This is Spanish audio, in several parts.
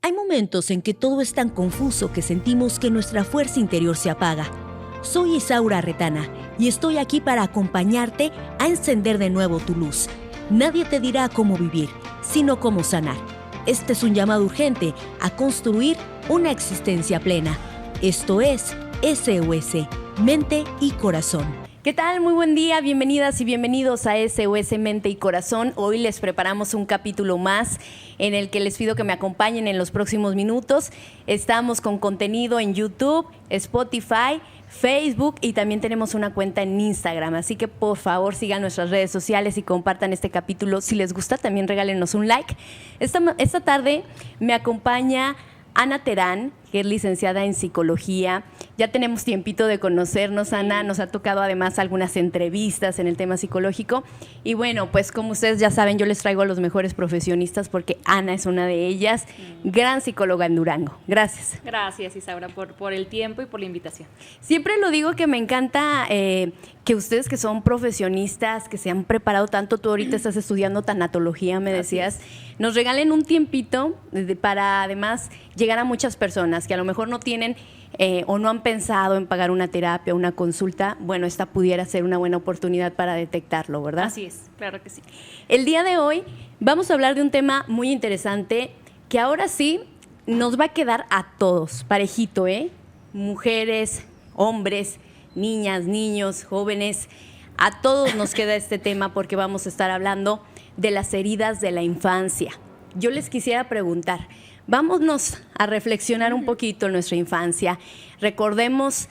Hay momentos en que todo es tan confuso que sentimos que nuestra fuerza interior se apaga. Soy Isaura Retana y estoy aquí para acompañarte a encender de nuevo tu luz. Nadie te dirá cómo vivir, sino cómo sanar. Este es un llamado urgente a construir una existencia plena. Esto es SOS, Mente y Corazón. ¿Qué tal? Muy buen día, bienvenidas y bienvenidos a SOS Mente y Corazón. Hoy les preparamos un capítulo más en el que les pido que me acompañen en los próximos minutos. Estamos con contenido en YouTube, Spotify, Facebook y también tenemos una cuenta en Instagram. Así que por favor sigan nuestras redes sociales y compartan este capítulo. Si les gusta, también regálenos un like. Esta tarde me acompaña Ana Terán, que es licenciada en psicología. Ya tenemos tiempito de conocernos, Ana. Nos ha tocado además algunas entrevistas en el tema psicológico. Y bueno, pues como ustedes ya saben, yo les traigo a los mejores profesionistas porque Ana es una de ellas. Gran psicóloga en Durango. Gracias. Gracias, Isaura, por el tiempo y por la invitación. Siempre lo digo que me encanta que ustedes que son profesionistas, que se han preparado tanto, tú ahorita estás estudiando tanatología, me decías, nos regalen un tiempito para además llegar a muchas personas que a lo mejor no tienen o no han pensado en pagar una terapia, una consulta. Bueno, esta pudiera ser una buena oportunidad para detectarlo, ¿verdad? Así es, claro que sí. El día de hoy vamos a hablar de un tema muy interesante que ahora sí nos va a quedar a todos, parejito, ¿eh? Mujeres, hombres, niñas, niños, jóvenes, a todos nos queda este tema porque vamos a estar hablando de las heridas de la infancia. Yo les quisiera preguntar, vámonos a reflexionar un poquito en nuestra infancia, recordemos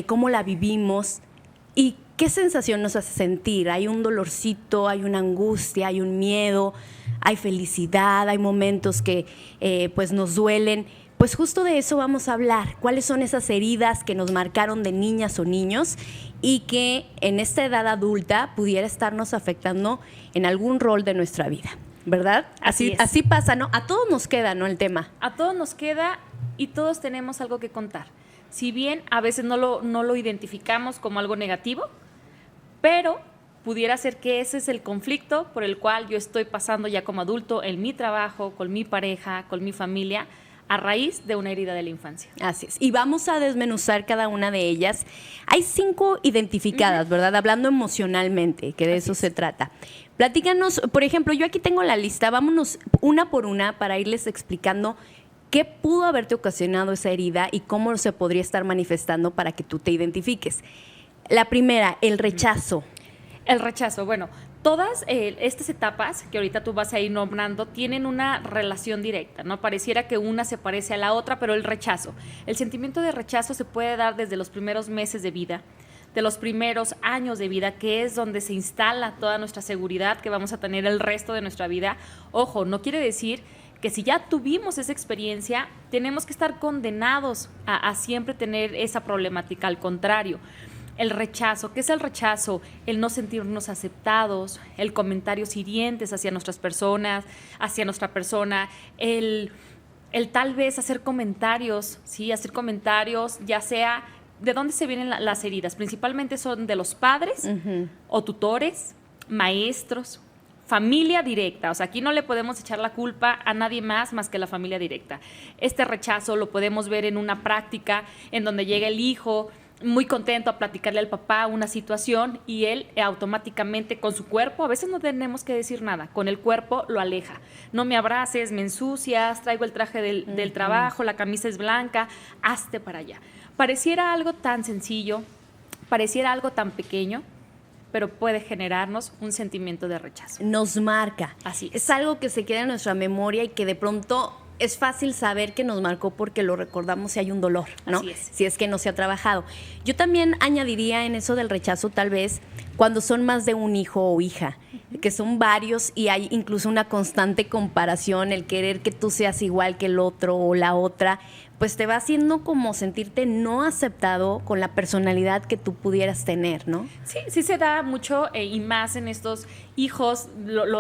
cómo la vivimos y qué sensación nos hace sentir. Hay un dolorcito, hay una angustia, hay un miedo, hay felicidad, hay momentos que pues nos duelen. Pues justo de eso vamos a hablar. ¿Cuáles son esas heridas que nos marcaron de niñas o niños y que en esta edad adulta pudiera estarnos afectando en algún rol de nuestra vida? ¿Verdad? Así pasa, ¿no? A todos nos queda, ¿no? El tema. A todos nos queda y todos tenemos algo que contar. Si bien a veces no lo identificamos como algo negativo, pero pudiera ser que ese es el conflicto por el cual yo estoy pasando ya como adulto en mi trabajo, con mi pareja, con mi familia, a raíz de una herida de la infancia. Así es. Y vamos a desmenuzar cada una de ellas. Hay 5 identificadas, ¿verdad? Hablando emocionalmente, que de eso se trata. Platícanos, por ejemplo, yo aquí tengo la lista. Vámonos una por una para irles explicando qué pudo haberte ocasionado esa herida y cómo se podría estar manifestando para que tú te identifiques. La primera, el rechazo. El rechazo, bueno, todas estas etapas que ahorita tú vas a ir nombrando tienen una relación directa, ¿no? Pareciera que una se parece a la otra, pero el sentimiento de rechazo se puede dar desde los primeros meses de vida, de los primeros años de vida, que es donde se instala toda nuestra seguridad que vamos a tener el resto de nuestra vida. Ojo, no quiere decir que si ya tuvimos esa experiencia, tenemos que estar condenados a siempre tener esa problemática, al contrario. El rechazo, ¿qué es el rechazo? El no sentirnos aceptados, el comentarios hirientes hacia nuestras personas, hacia nuestra persona, el tal vez hacer comentarios, ¿sí? Hacer comentarios, ya sea, ¿de dónde se vienen las heridas? Principalmente son de los padres o tutores, maestros, familia directa. O sea, aquí no le podemos echar la culpa a nadie más que la familia directa. Este rechazo lo podemos ver en una práctica en donde llega el hijo muy contento a platicarle al papá una situación y él automáticamente con su cuerpo, a veces no tenemos que decir nada, con el cuerpo lo aleja. No me abraces, me ensucias, traigo el traje del trabajo, la camisa es blanca, hazte para allá. Pareciera algo tan sencillo, pareciera algo tan pequeño, pero puede generarnos un sentimiento de rechazo. Nos marca. Así es algo que se queda en nuestra memoria y que de pronto es fácil saber que nos marcó porque lo recordamos si hay un dolor, ¿no? Así es. Si es que no se ha trabajado. Yo también añadiría en eso del rechazo tal vez cuando son más de un hijo o hija, que son varios y hay incluso una constante comparación, el querer que tú seas igual que el otro o la otra, pues te va haciendo como sentirte no aceptado con la personalidad que tú pudieras tener, ¿no? Sí se da mucho y más en estos hijos,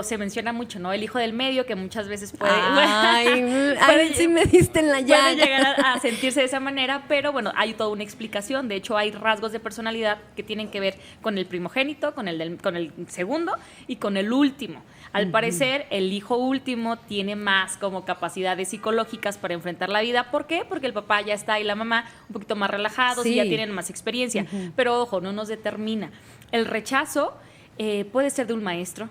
se menciona mucho, ¿no? El hijo del medio que muchas veces puede... Ay, sí me diste en la llaga. Puede llegar a sentirse de esa manera, pero bueno, hay toda una explicación. De hecho, hay rasgos de personalidad que tienen que ver con el primogénito, con el segundo y con el último. Al parecer, el hijo último tiene más como capacidades psicológicas para enfrentar la vida. ¿Por qué? Porque el papá ya está y la mamá un poquito más relajados y ya tienen más experiencia. Pero ojo, no nos determina. El rechazo puede ser de un maestro.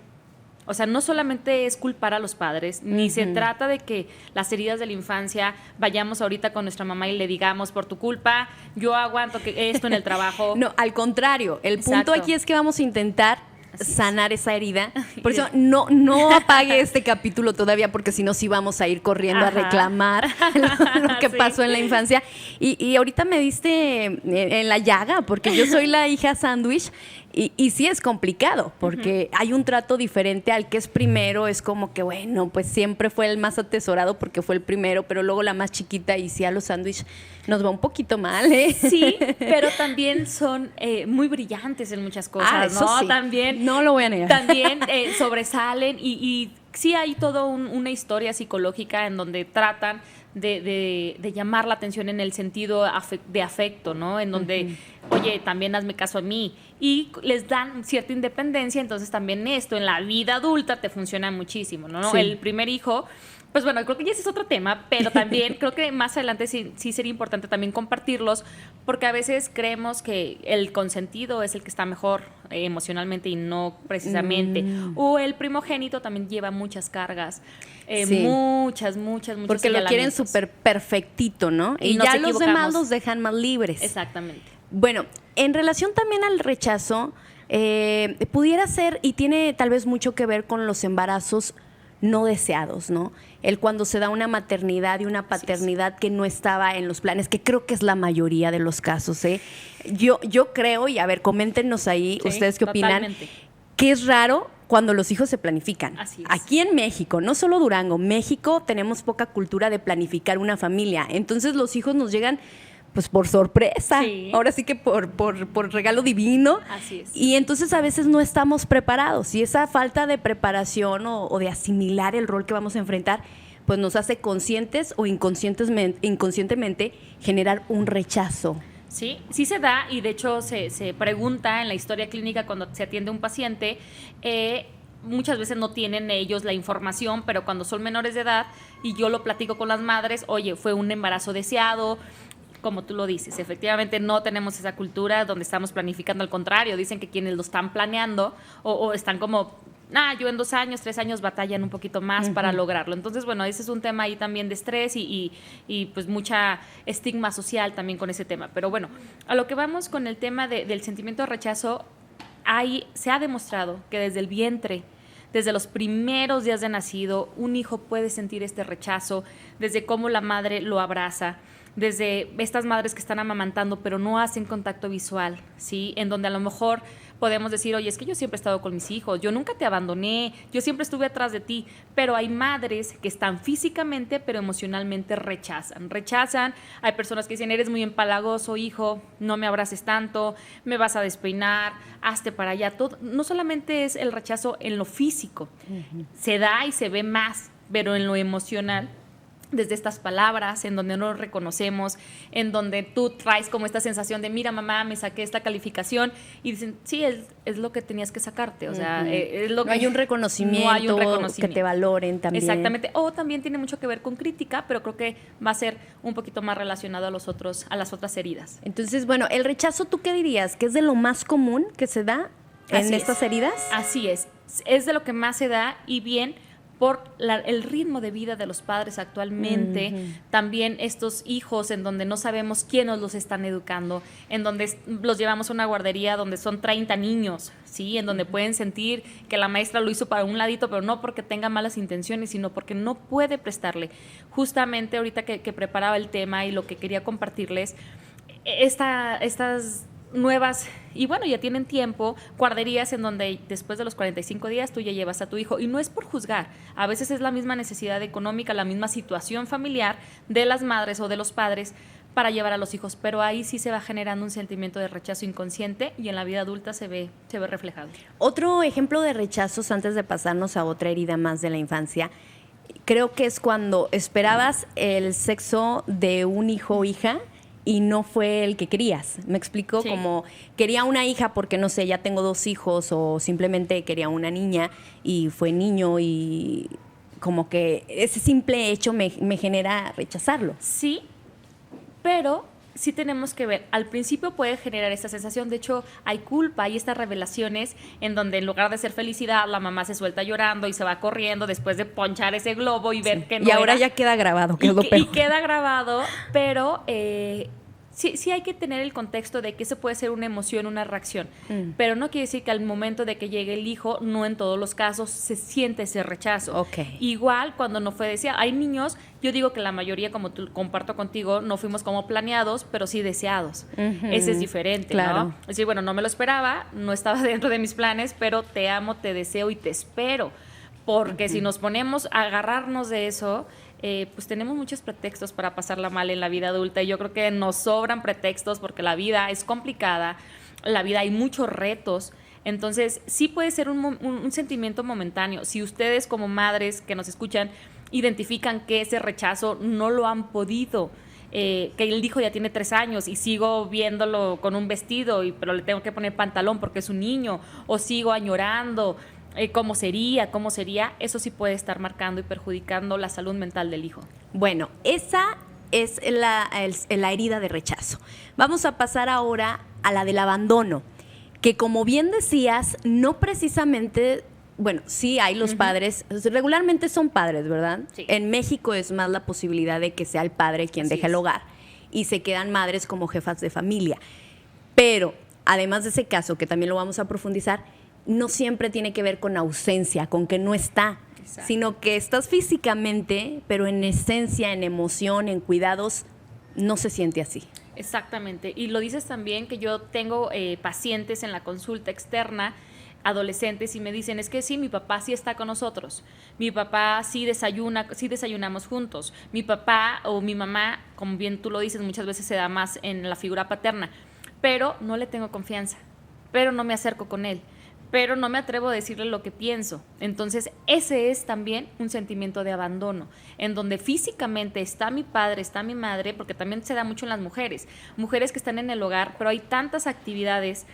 O sea, no solamente es culpar a los padres, ni se trata de que las heridas de la infancia vayamos ahorita con nuestra mamá y le digamos, por tu culpa, yo aguanto esto en el trabajo. No, al contrario, el punto aquí es que vamos a intentar sanar esa herida. Por eso no apague este capítulo todavía, porque si no sí vamos a ir corriendo a reclamar lo que pasó en la infancia. Y ahorita me diste en la llaga, porque yo soy la hija sándwich. Y sí es complicado, porque hay un trato diferente al que es primero. Es como que, bueno, pues siempre fue el más atesorado porque fue el primero, pero luego la más chiquita, y sí a los sándwich nos va un poquito mal, ¿eh? Sí, pero también son muy brillantes en muchas cosas, eso ¿no? Sí. También, no lo voy a negar. También sobresalen y sí hay toda una historia psicológica en donde tratan de llamar la atención en el sentido de afecto, ¿no? En donde, oye, también hazme caso a mí. Y les dan cierta independencia, entonces también esto en la vida adulta te funciona muchísimo, ¿no? Sí. El primer hijo, pues bueno, creo que ya ese es otro tema, pero también creo que más adelante sí sería importante también compartirlos, porque a veces creemos que el consentido es el que está mejor emocionalmente y no precisamente. O el primogénito también lleva muchas cargas, muchas porque lo quieren súper perfectito, ¿no? Y ya los demás los dejan más libres. Exactamente. Bueno, en relación también al rechazo, pudiera ser, y tiene tal vez mucho que ver con los embarazos no deseados, ¿no? El cuando se da una maternidad y una paternidad que no estaba en los planes, que creo que es la mayoría de los casos, ¿eh? Yo creo, y a ver, coméntenos ahí, ustedes qué opinan, que es raro cuando los hijos se planifican. Así es. Aquí en México, no solo Durango, México tenemos poca cultura de planificar una familia. Entonces los hijos nos llegan pues por sorpresa, ahora sí que por regalo divino. Así es. Y entonces a veces no estamos preparados, y esa falta de preparación o de asimilar el rol que vamos a enfrentar, pues nos hace conscientes o inconscientemente generar un rechazo. Sí, sí se da, y de hecho se pregunta en la historia clínica cuando se atiende a un paciente, muchas veces no tienen ellos la información, pero cuando son menores de edad y yo lo platico con las madres, oye, fue un embarazo deseado. Como tú lo dices, efectivamente no tenemos esa cultura donde estamos planificando, al contrario, dicen que quienes lo están planeando o están como, yo en 2 años, 3 años batallan un poquito más para lograrlo. Entonces, bueno, ese es un tema ahí también de estrés y pues mucha estigma social también con ese tema. Pero bueno, a lo que vamos con el tema del sentimiento de rechazo, se ha demostrado que desde el vientre, desde los primeros días de nacido, un hijo puede sentir este rechazo, desde cómo la madre lo abraza, desde estas madres que están amamantando pero no hacen contacto visual, ¿sí? En donde a lo mejor podemos decir, oye, es que yo siempre he estado con mis hijos, yo nunca te abandoné, yo siempre estuve atrás de ti, pero hay madres que están físicamente pero emocionalmente rechazan, hay personas que dicen, eres muy empalagoso, hijo, no me abraces tanto, me vas a despeinar, hazte para allá. Todo, no solamente es el rechazo en lo físico, se da y se ve más, pero en lo emocional, desde estas palabras, en donde no lo reconocemos, en donde tú traes como esta sensación de, mira, mamá, me saqué esta calificación, y dicen, sí, es lo que tenías que sacarte, o sea, es lo que... No hay un reconocimiento, que te valoren también. Exactamente, o también tiene mucho que ver con crítica, pero creo que va a ser un poquito más relacionado a las otras heridas. Entonces, bueno, el rechazo, ¿tú qué dirías? ¿Que es de lo más común que se da en estas heridas? Así es de lo que más se da, y bien por el ritmo de vida de los padres actualmente, también estos hijos en donde no sabemos quién nos los están educando, en donde los llevamos a una guardería donde son 30 niños, ¿sí? En donde pueden sentir que la maestra lo hizo para un ladito, pero no porque tenga malas intenciones, sino porque no puede prestarle. Justamente ahorita que preparaba el tema y lo que quería compartirles, estas nuevas, y bueno, ya tienen tiempo, guarderías en donde después de los 45 días tú ya llevas a tu hijo, y no es por juzgar, a veces es la misma necesidad económica, la misma situación familiar de las madres o de los padres para llevar a los hijos, pero ahí sí se va generando un sentimiento de rechazo inconsciente, y en la vida adulta se ve reflejado. Otro ejemplo de rechazos, antes de pasarnos a otra herida más de la infancia, creo que es cuando esperabas el sexo de un hijo o hija y no fue el que querías. ¿Me explico? Sí. Como quería una hija porque, no sé, ya tengo 2 hijos, o simplemente quería una niña y fue niño, y como que ese simple hecho me genera rechazarlo. Sí, pero sí tenemos que ver. Al principio puede generar esta sensación. De hecho, hay culpa, hay estas revelaciones en donde en lugar de ser felicidad, la mamá se suelta llorando y se va corriendo después de ponchar ese globo y ver que no y ahora era. Ya queda grabado, que es lo peor. Y queda grabado, pero sí hay que tener el contexto de que eso puede ser una emoción, una reacción. Pero no quiere decir que al momento de que llegue el hijo, no en todos los casos se siente ese rechazo. Okay. Igual cuando no fue deseado. Hay niños, yo digo que la mayoría, como tú comparto contigo, no fuimos como planeados, pero sí deseados. Ese es diferente, claro. ¿no? Es decir, bueno, no me lo esperaba, no estaba dentro de mis planes, pero te amo, te deseo y te espero. Porque si nos ponemos a agarrarnos de eso, pues tenemos muchos pretextos para pasarla mal en la vida adulta, y yo creo que nos sobran pretextos porque la vida es complicada, la vida hay muchos retos. Entonces sí puede ser un sentimiento momentáneo. Si ustedes como madres que nos escuchan identifican que ese rechazo no lo han podido, que el hijo ya tiene 3 años y sigo viéndolo con un vestido, pero le tengo que poner pantalón porque es un niño, o sigo añorando cómo sería, eso sí puede estar marcando y perjudicando la salud mental del hijo. Bueno, esa es la herida de rechazo. Vamos a pasar ahora a la del abandono, que como bien decías, no precisamente, bueno, sí hay los padres, regularmente son padres, ¿verdad? Sí. En México es más la posibilidad de que sea el padre quien deje el hogar, y se quedan madres como jefas de familia. Pero, además de ese caso, que también lo vamos a profundizar, no siempre tiene que ver con ausencia, con que no está, exacto, sino que estás físicamente, pero en esencia, en emoción, en cuidados, no se siente así. Exactamente, y lo dices también, que yo tengo pacientes en la consulta externa, adolescentes, y me dicen, es que sí, mi papá sí está con nosotros, mi papá sí desayunamos juntos, mi papá o mi mamá, como bien tú lo dices, muchas veces se da más en la figura paterna, pero no le tengo confianza, pero no me acerco con él, pero no me atrevo a decirle lo que pienso. Entonces, ese es también un sentimiento de abandono, en donde físicamente está mi padre, está mi madre, porque también se da mucho en las mujeres que están en el hogar, pero hay tantas actividades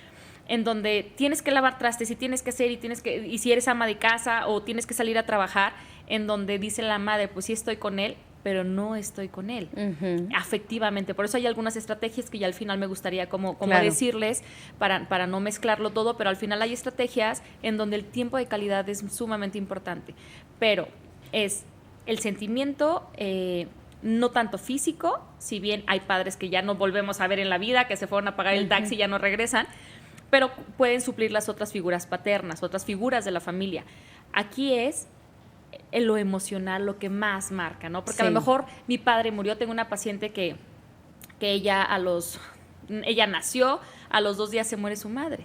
en donde tienes que lavar trastes y tienes que hacer y si eres ama de casa o tienes que salir a trabajar, en donde dice la madre, pues sí estoy con él, pero no estoy con él afectivamente. Por eso hay algunas estrategias que ya al final me gustaría como claro, decirles para no mezclarlo todo, pero al final hay estrategias en donde el tiempo de calidad es sumamente importante, pero es el sentimiento no tanto físico, si bien hay padres que ya no volvemos a ver en la vida, que se fueron a pagar el taxi y ya no regresan, pero pueden suplir las otras figuras paternas, otras figuras de la familia. Aquí es en lo emocional lo que más marca, ¿no? Porque sí, a lo mejor mi padre murió. Tengo una paciente que ella nació, a los 2 días se muere su madre,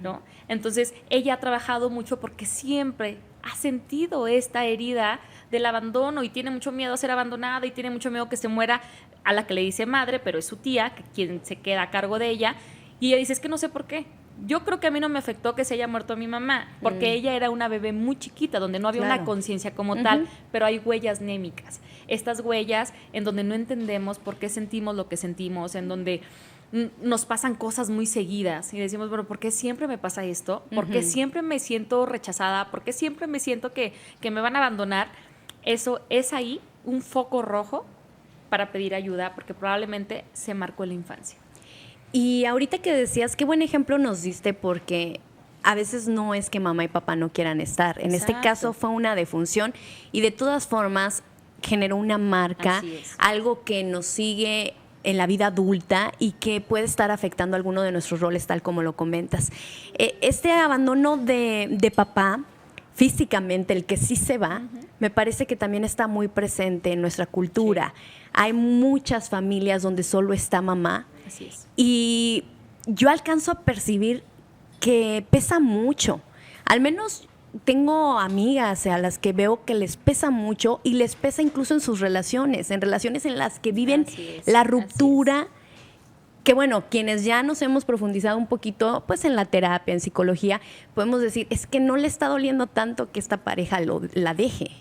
¿no? Entonces ella ha trabajado mucho porque siempre ha sentido esta herida del abandono y tiene mucho miedo a ser abandonada y tiene mucho miedo que se muera, a la que le dice madre, pero es su tía quien se queda a cargo de ella, y ella dice, es que no sé por qué. Yo creo que a mí no me afectó que se haya muerto mi mamá, porque ella era una bebé muy chiquita, donde no había una conciencia como tal, pero hay huellas némicas. Estas huellas en donde no entendemos por qué sentimos lo que sentimos, en donde nos pasan cosas muy seguidas y decimos, bueno, ¿por qué siempre me pasa esto? ¿Por qué siempre me siento rechazada? ¿Por qué siempre me siento que me van a abandonar? Eso es ahí un foco rojo para pedir ayuda, porque probablemente se marcó en la infancia. Y ahorita que decías, qué buen ejemplo nos diste, porque a veces no es que mamá y papá no quieran estar. En este caso fue una defunción y de todas formas generó una marca, algo que nos sigue en la vida adulta y que puede estar afectando alguno de nuestros roles, tal como lo comentas. Este abandono de papá, físicamente, el que sí se va, me parece que también está muy presente en nuestra cultura. Sí. Hay muchas familias donde solo está mamá. Así es. Y yo alcanzo a percibir que pesa mucho. Al menos tengo amigas a las que veo que les pesa mucho y les pesa incluso en sus relaciones, en relaciones en las que viven la ruptura. Que bueno, quienes ya nos hemos profundizado un poquito pues en la terapia, en psicología, podemos decir, es que no le está doliendo tanto que esta pareja la deje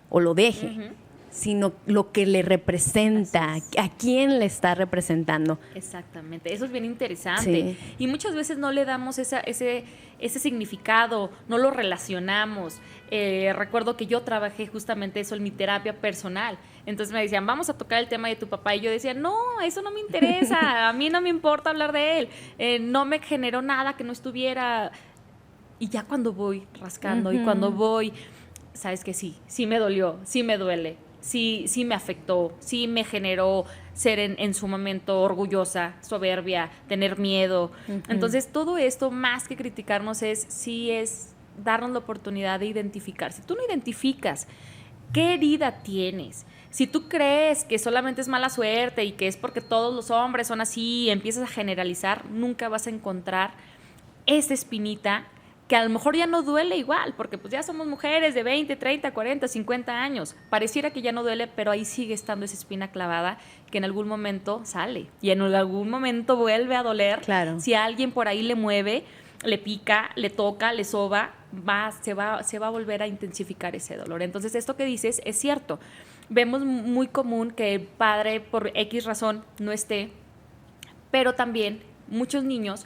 o lo deje, sino lo que le representa, a quién le está representando. Exactamente, eso es bien interesante. Sí. Y muchas veces no le damos ese significado, no lo relacionamos. Recuerdo que yo trabajé justamente eso en mi terapia personal. Entonces me decían, vamos a tocar el tema de tu papá. Y yo decía, no, eso no me interesa, a mí no me importa hablar de él. No me generó nada que no estuviera. Y ya cuando voy rascando y cuando voy, sabes que sí me dolió, sí me duele. Sí me afectó, sí me generó ser en su momento orgullosa, soberbia, tener miedo. Entonces, todo esto, más que criticarnos, es darnos la oportunidad de identificar. Si tú no identificas qué herida tienes, si tú crees que solamente es mala suerte y que es porque todos los hombres son así y empiezas a generalizar, nunca vas a encontrar esa espinita que a lo mejor ya no duele igual, porque pues ya somos mujeres de 20, 30, 40, 50 años. Pareciera que ya no duele, pero ahí sigue estando esa espina clavada que en algún momento sale y en algún momento vuelve a doler. Claro. Si alguien por ahí le mueve, le pica, le toca, le soba, se va a volver a intensificar ese dolor. Entonces, esto que dices es cierto. Vemos muy común que el padre por X razón no esté, pero también muchos niños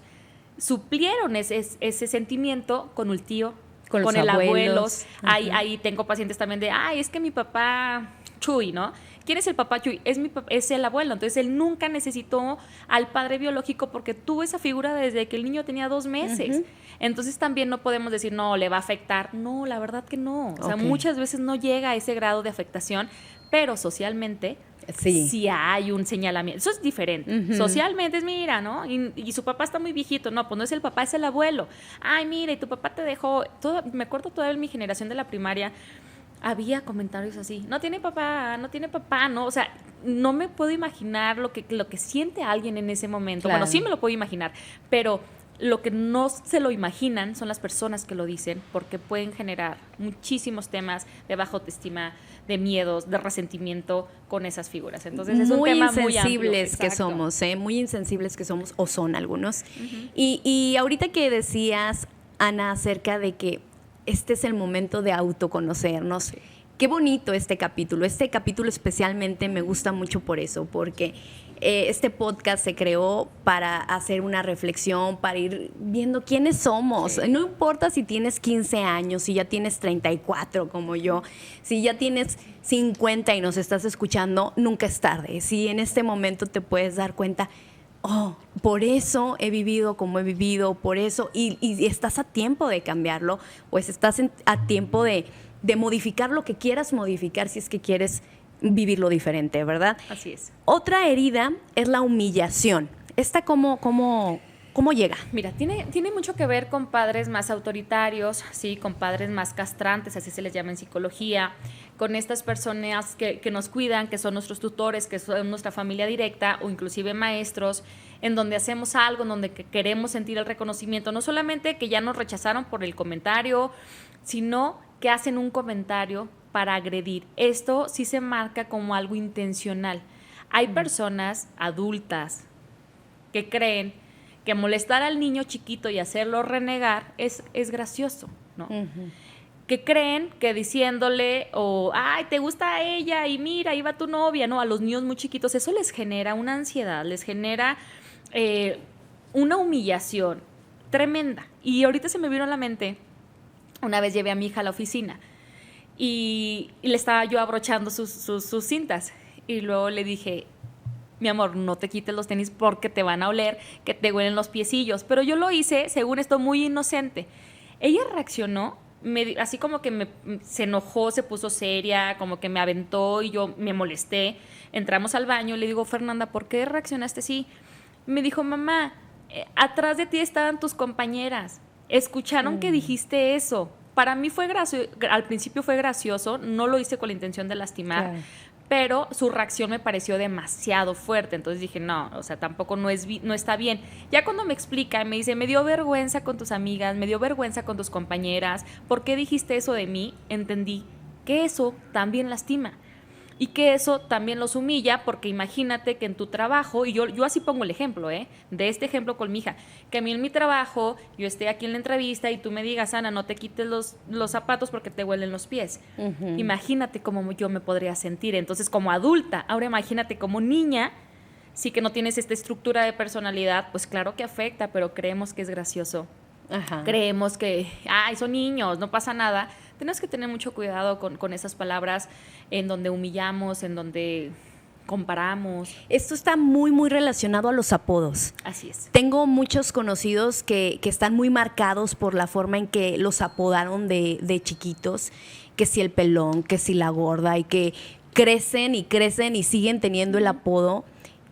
suplieron ese sentimiento con el tío, con el abuelo. Ahí tengo pacientes también de, es que mi papá Chuy, ¿no? ¿Quién es el papá Chuy? Es el abuelo. Entonces, él nunca necesitó al padre biológico porque tuvo esa figura desde que el niño tenía 2 meses. Entonces, también no podemos decir, no, le va a afectar. No, la verdad que no. O sea, muchas veces no llega a ese grado de afectación, pero socialmente sí hay un señalamiento. Eso es diferente. Socialmente es, mira, ¿no? Y su papá está muy viejito. No, pues no es el papá, es el abuelo. Ay, mira, y tu papá te dejó. Me acuerdo todavía en mi generación de la primaria, había comentarios así. No tiene papá, ¿no? O sea, no me puedo imaginar lo que siente alguien en ese momento. Claro. Bueno, sí me lo puedo imaginar, pero lo que no se lo imaginan son las personas que lo dicen, porque pueden generar muchísimos temas de baja autoestima, de miedos, de resentimiento con esas figuras. Entonces es un tema muy amplio. Muy insensibles que somos, o son algunos. Y ahorita que decías, Ana, acerca de que este es el momento de autoconocernos. Sí. Qué bonito este capítulo. Este capítulo especialmente me gusta mucho por eso, porque este podcast se creó para hacer una reflexión, para ir viendo quiénes somos. Sí. No importa si tienes 15 años, si ya tienes 34 como yo, si ya tienes 50 y nos estás escuchando, nunca es tarde. Si en este momento te puedes dar cuenta, por eso he vivido como he vivido, por eso, y estás a tiempo de cambiarlo, pues estás a tiempo de modificar lo que quieras modificar si es que quieres vivirlo diferente, ¿verdad? Así es. Otra herida es la humillación. ¿Esta cómo llega? Mira, tiene mucho que ver con padres más autoritarios, ¿sí? Con padres más castrantes, así se les llama en psicología, con estas personas que nos cuidan, que son nuestros tutores, que son nuestra familia directa o inclusive maestros, en donde hacemos algo, en donde queremos sentir el reconocimiento, no solamente que ya nos rechazaron por el comentario, sino que hacen un comentario para agredir. Esto sí se marca como algo intencional. Hay personas adultas que creen que molestar al niño chiquito y hacerlo renegar es gracioso, ¿no? Que creen que diciéndole, ay, te gusta a ella y mira, ahí va tu novia, ¿no? A los niños muy chiquitos, eso les genera una ansiedad, les genera una humillación tremenda. Y ahorita se me vino a la mente, una vez llevé a mi hija a la oficina y le estaba yo abrochando sus cintas y luego le dije, mi amor, no te quites los tenis porque te van a oler, que te huelen los piecillos. Pero yo lo hice, según esto, muy inocente. Ella reaccionó, así como que se enojó, se puso seria, como que me aventó y yo me molesté. Entramos al baño y le digo, Fernanda, ¿por qué reaccionaste así? Me dijo, mamá, atrás de ti estaban tus compañeras. Escucharon que dijiste eso. Para mí fue gracioso, al principio fue gracioso, no lo hice con la intención de lastimar. Claro. Pero su reacción me pareció demasiado fuerte. Entonces dije, no, o sea, tampoco no está bien. Ya cuando me explica, me dice, me dio vergüenza con tus amigas, me dio vergüenza con tus compañeras. ¿Por qué dijiste eso de mí? Entendí que eso también lastima. y que eso también los humilla, porque imagínate que en tu trabajo, y yo así pongo el ejemplo, de este ejemplo con mi hija, que a mí en mi trabajo, yo esté aquí en la entrevista y tú me digas, Ana, no te quites los zapatos porque te huelen los pies. Imagínate cómo yo me podría sentir. Entonces, como adulta, ahora imagínate como niña, sí que no tienes esta estructura de personalidad, pues claro que afecta, pero creemos que es gracioso. Ajá. Creemos que, son niños, no pasa nada. Tenemos que tener mucho cuidado con esas palabras en donde humillamos, en donde comparamos. Esto está muy, muy relacionado a los apodos. Así es. Tengo muchos conocidos que están muy marcados por la forma en que los apodaron de chiquitos, que si el pelón, que si la gorda, y que crecen y siguen teniendo el apodo.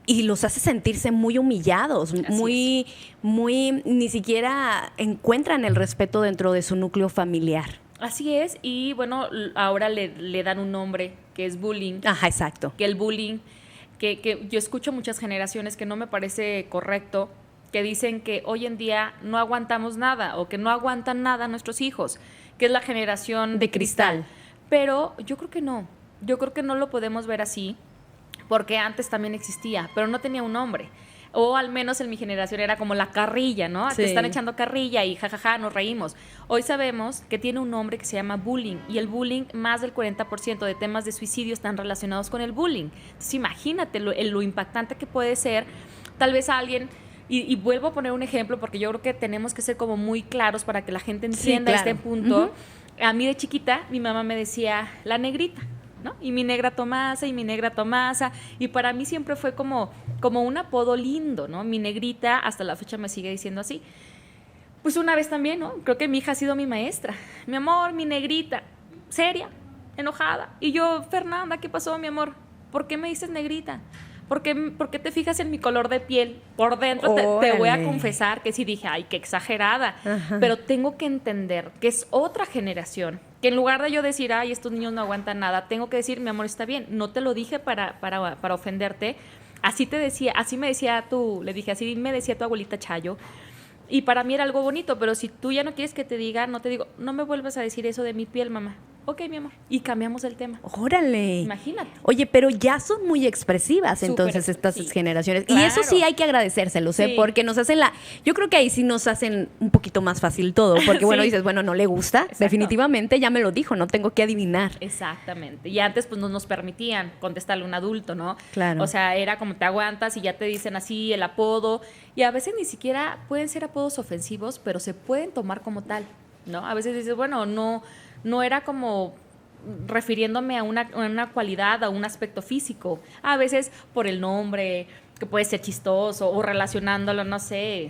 Y los hace sentirse muy humillados, muy, ni siquiera encuentran el respeto dentro de su núcleo familiar. Así es, y bueno, ahora le dan un nombre que es bullying. Ajá, exacto. Que el bullying, que yo escucho muchas generaciones que no me parece correcto, que dicen que hoy en día no aguantamos nada o que no aguantan nada nuestros hijos, que es la generación de cristal. Pero yo creo que no lo podemos ver así. Porque antes también existía, pero no tenía un nombre. O al menos en mi generación era como la carrilla, ¿no? Sí. Te están echando carrilla y jajaja, nos reímos. Hoy sabemos que tiene un nombre que se llama bullying. Y el bullying, más del 40% de temas de suicidio están relacionados con el bullying. Entonces imagínate lo impactante que puede ser. Tal vez alguien, y vuelvo a poner un ejemplo porque yo creo que tenemos que ser como muy claros para que la gente entienda este punto. A mí de chiquita, mi mamá me decía, la negrita, ¿no? Y mi negra Tomasa, y para mí siempre fue como un apodo lindo, ¿no? Mi negrita, hasta la fecha me sigue diciendo así. Pues una vez también, ¿no? Creo que mi hija ha sido mi maestra. Mi amor, mi negrita, seria, enojada. Y yo, Fernanda, ¿qué pasó, mi amor? ¿Por qué me dices negrita? ¿Por qué te fijas en mi color de piel? Por dentro te voy a confesar que sí dije, ay, qué exagerada. Ajá. Pero tengo que entender que es otra generación, que en lugar de yo decir, ay, estos niños no aguantan nada, tengo que decir, mi amor, está bien, no te lo dije para ofenderte. Así te decía, así me decía así me decía tu abuelita Chayo. Y para mí era algo bonito, pero si tú ya no quieres que te diga, no te digo, no me vuelvas a decir eso de mi piel, mamá. Ok, mi amor. Y cambiamos el tema. ¡Órale! Imagínate. Oye, pero ya son muy expresivas entonces estas generaciones. Claro. Y eso sí hay que agradecérselos, sí. Porque nos hacen yo creo que ahí sí nos hacen un poquito más fácil todo. Porque bueno, dices, bueno, no le gusta. Exacto. Definitivamente ya me lo dijo, no tengo que adivinar. Exactamente. Y antes pues no nos permitían contestarle a un adulto, ¿no? Claro. O sea, era como te aguantas y ya te dicen así el apodo. Y a veces ni siquiera pueden ser apodos ofensivos, pero se pueden tomar como tal, ¿no? A veces dices, bueno, no era como refiriéndome a una cualidad, a un aspecto físico. A veces por el nombre, que puede ser chistoso, o relacionándolo, no sé,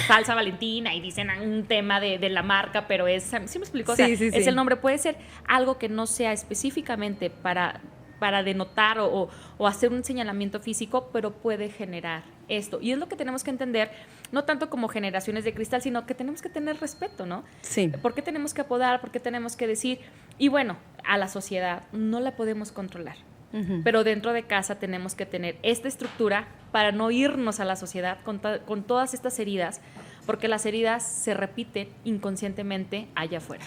Salsa Valentina, y dicen un tema de la marca, pero ¿sí me explico? O sea, sí. Es el nombre. Puede ser algo que no sea específicamente para denotar o hacer un señalamiento físico, pero puede generar esto. Y es lo que tenemos que entender, no tanto como generaciones de cristal, sino que tenemos que tener respeto, ¿no? Sí. ¿Por qué tenemos que apodar? ¿Por qué tenemos que decir? Y bueno, a la sociedad no la podemos controlar. Pero dentro de casa tenemos que tener esta estructura para no irnos a la sociedad con todas estas heridas, porque las heridas se repiten inconscientemente allá afuera.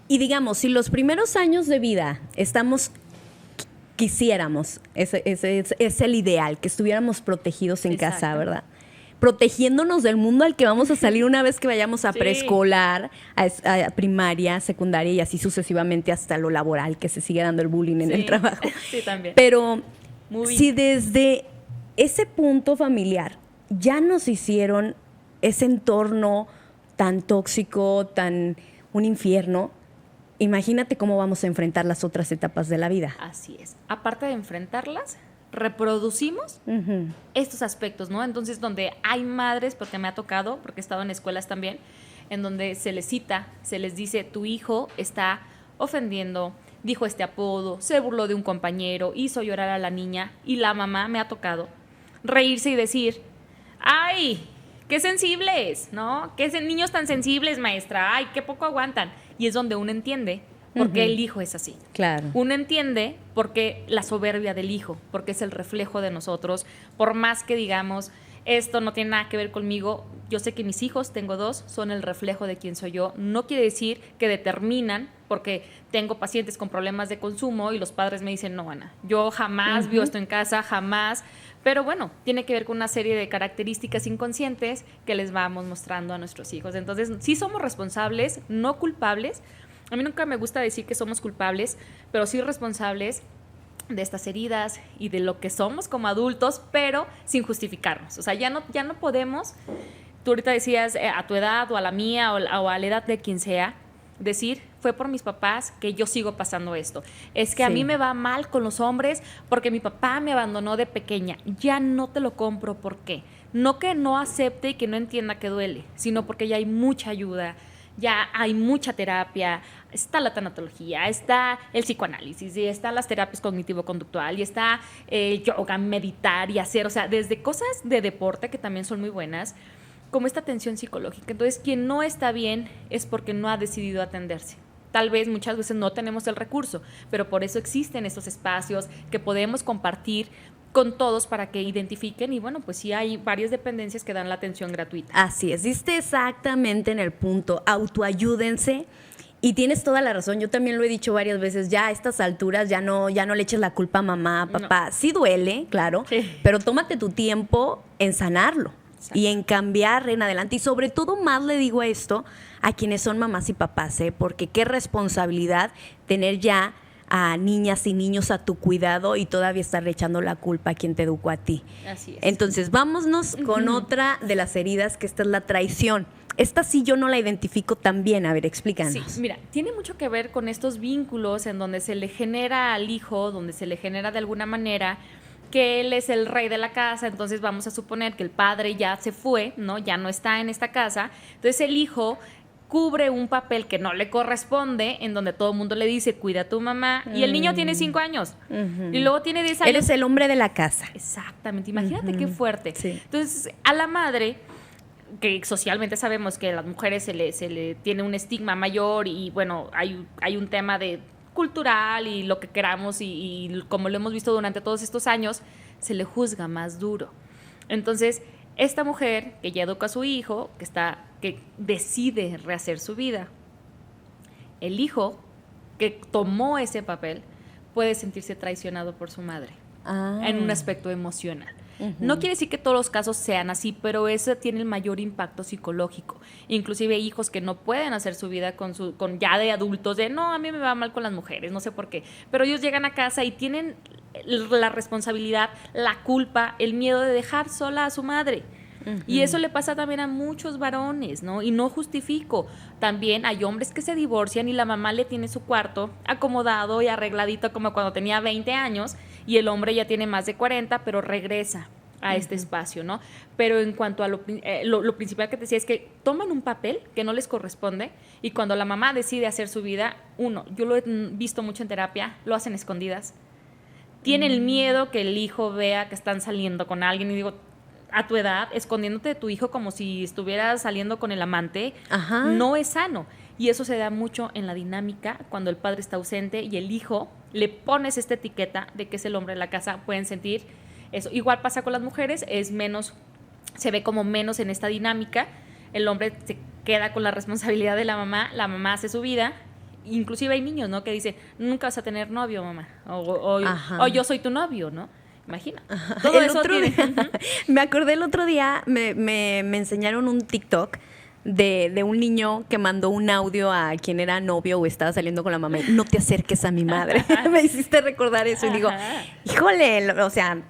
Y digamos, si los primeros años de vida quisiéramos, ese es el ideal, que estuviéramos protegidos en Exacto. casa, ¿verdad? Protegiéndonos del mundo al que vamos a salir una vez que vayamos a preescolar, a primaria, secundaria y así sucesivamente hasta lo laboral, que se sigue dando el bullying en el trabajo. Sí, también. Pero si desde ese punto familiar ya nos hicieron ese entorno tan tóxico, tan un infierno, imagínate cómo vamos a enfrentar las otras etapas de la vida. Así es. Aparte de enfrentarlas, reproducimos estos aspectos, ¿no? Entonces, donde hay madres, porque me ha tocado, porque he estado en escuelas también, en donde se les cita, se les dice, tu hijo está ofendiendo, dijo este apodo, se burló de un compañero, hizo llorar a la niña, y la mamá me ha tocado reírse y decir, ¡ay, qué sensibles!, ¿no? ¿Qué niños tan sensibles, maestra? ¡Ay, qué poco aguantan! Y es donde uno entiende por qué el hijo es así. Claro. Uno entiende por qué la soberbia del hijo, porque es el reflejo de nosotros, por más que digamos, esto no tiene nada que ver conmigo. Yo sé que mis hijos, tengo 2, son el reflejo de quién soy yo. No quiere decir que determinan, porque tengo pacientes con problemas de consumo y los padres me dicen, no, Ana, yo jamás vio esto en casa, jamás. Pero bueno, tiene que ver con una serie de características inconscientes que les vamos mostrando a nuestros hijos. Entonces, sí somos responsables, no culpables. A mí nunca me gusta decir que somos culpables, pero sí responsables de estas heridas y de lo que somos como adultos, pero sin justificarnos. O sea, ya no podemos, tú ahorita decías a tu edad o a la mía o a la edad de quien sea, decir, fue por mis papás que yo sigo pasando esto. Es que a mí me va mal con los hombres porque mi papá me abandonó de pequeña. Ya no te lo compro. ¿Por qué? No que no acepte y que no entienda que duele, sino porque ya hay mucha ayuda, ya hay mucha terapia, está la tanatología, está el psicoanálisis, y están las terapias cognitivo-conductual, y está yoga, meditar y hacer, o sea, desde cosas de deporte que también son muy buenas, como esta atención psicológica. Entonces, quien no está bien es porque no ha decidido atenderse. Tal vez muchas veces no tenemos el recurso, pero por eso existen estos espacios que podemos compartir con todos para que identifiquen, y bueno, pues sí hay varias dependencias que dan la atención gratuita. Así es, diste exactamente en el punto, autoayúdense. Y tienes toda la razón, yo también lo he dicho varias veces, ya a estas alturas ya no le eches la culpa a mamá, papá. No. Sí duele, claro, pero tómate tu tiempo en sanarlo. Exacto. Y en cambiar en adelante. Y sobre todo más le digo esto a quienes son mamás y papás, porque qué responsabilidad tener ya a niñas y niños a tu cuidado y todavía estar echando la culpa a quien te educó a ti. Así es. Entonces, vámonos con otra de las heridas, que esta es la traición. Esta sí yo no la identifico tan bien. A ver, explícanos. Sí, mira, tiene mucho que ver con estos vínculos en donde se le genera al hijo, donde se le genera de alguna manera que él es el rey de la casa. Entonces vamos a suponer que el padre ya se fue, ¿no? Ya no está en esta casa. Entonces el hijo cubre un papel que no le corresponde, en donde todo el mundo le dice, cuida a tu mamá, y el niño tiene 5 años, y luego tiene 10 años. Eres el hombre de la casa. Exactamente, imagínate qué fuerte. Sí. Entonces, a la madre, que socialmente sabemos que a las mujeres se le tiene un estigma mayor, y bueno, hay un tema de cultural y lo que queramos, y como lo hemos visto durante todos estos años, se le juzga más duro. Entonces, esta mujer que ya educa a su hijo, que decide rehacer su vida, el hijo que tomó ese papel puede sentirse traicionado por su madre en un aspecto emocional. No quiere decir que todos los casos sean así, pero eso tiene el mayor impacto psicológico. Inclusive hijos que no pueden hacer su vida con ya de adultos, de no, a mí me va mal con las mujeres, no sé por qué. Pero ellos llegan a casa y tienen la responsabilidad, la culpa, el miedo de dejar sola a su madre. Y eso le pasa también a muchos varones, ¿no? Y no justifico. También hay hombres que se divorcian y la mamá le tiene su cuarto acomodado y arregladito como cuando tenía 20 años, y el hombre ya tiene más de 40, pero regresa a este espacio, ¿no? Pero en cuanto a lo principal que te decía es que toman un papel que no les corresponde, y cuando la mamá decide hacer su vida, yo lo he visto mucho en terapia, lo hacen escondidas. Tienen el miedo que el hijo vea que están saliendo con alguien, y digo, a tu edad, escondiéndote de tu hijo como si estuvieras saliendo con el amante, no es sano. Y eso se da mucho en la dinámica cuando el padre está ausente y el hijo le pones esta etiqueta de que es el hombre de la casa, pueden sentir eso. Igual pasa con las mujeres, se ve como menos en esta dinámica. El hombre se queda con la responsabilidad de la mamá hace su vida. Inclusive hay niños, ¿no?, que dicen, nunca vas a tener novio, mamá, o yo soy tu novio, ¿no? Imagina. Todo eso me acordé el otro día, me enseñaron un TikTok de un niño que mandó un audio a quien era novio o estaba saliendo con la mamá. No te acerques a mi madre. Me hiciste recordar eso y digo, híjole, o sea,